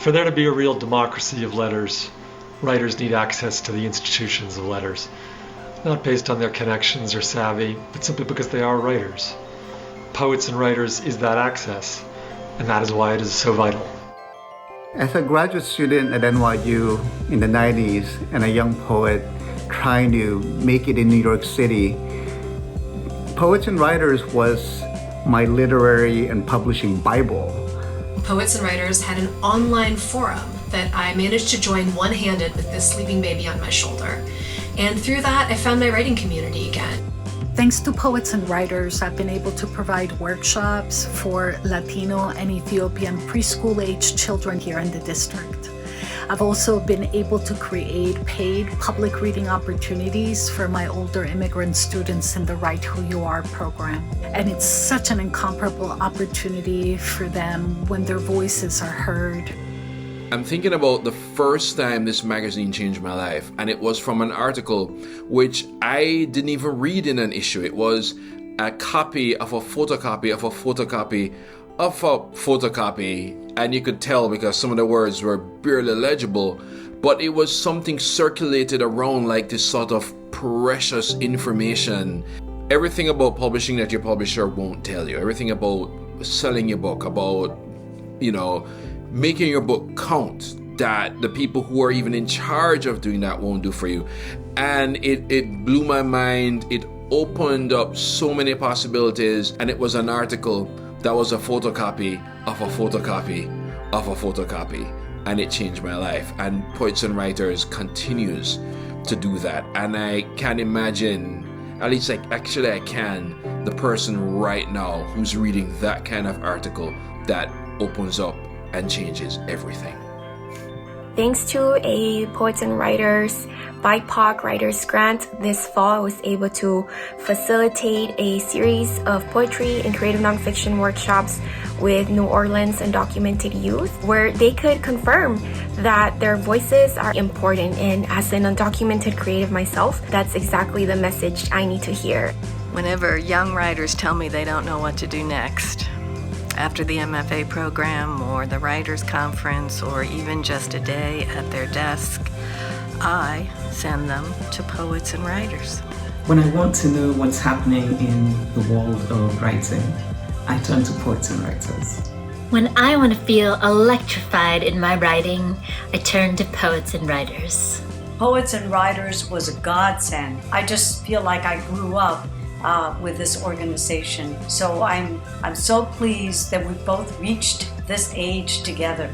For there to be a real democracy of letters, writers need access to the institutions of letters, not based on their connections or savvy, but simply because they are writers. Poets and writers is that access, and that is why it is so vital. As a graduate student at NYU in the 90s and a young poet trying to make it in New York City, Poets and Writers was my literary and publishing Bible. Poets and Writers had an online forum that I managed to join one-handed with this sleeping baby on my shoulder. And through that, I found my writing community again. Thanks to Poets and Writers, I've been able to provide workshops for Latino and Ethiopian preschool-aged children here in the district. I've also been able to create paid public reading opportunities for my older immigrant students in the Write Who You Are program. And it's such an incomparable opportunity for them when their voices are heard. I'm thinking about the first time this magazine changed my life, and it was from an article which I didn't even read in an issue. It was a copy of a photocopy of a photocopy of a photocopy, and you could tell because some of the words were barely legible, but it was something circulated around like this sort of precious information. Everything about publishing that your publisher won't tell you, everything about selling your book, about, making your book count, that the people who are even in charge of doing that won't do for you. And it blew my mind. It opened up so many possibilities, and it was an article that was a photocopy of a photocopy of a photocopy, and it changed my life. And Poets and Writers continues to do that, and I can't imagine, at least I can, the person right now who's reading that kind of article that opens up and changes everything. Thanks to a Poets and Writers BIPOC Writers Grant, this fall I was able to facilitate a series of poetry and creative nonfiction workshops with New Orleans undocumented youth, where they could confirm that their voices are important. And as an undocumented creative myself, that's exactly the message I need to hear. Whenever young writers tell me they don't know what to do next, after the MFA program or the Writers Conference or even just a day at their desk, I send them to Poets and Writers. When I want to know what's happening in the world of writing, I turn to Poets and Writers. When I want to feel electrified in my writing, I turn to Poets and Writers. Poets and Writers was a godsend. I just feel like I grew up with this organization. So I'm so pleased that we both reached this age together.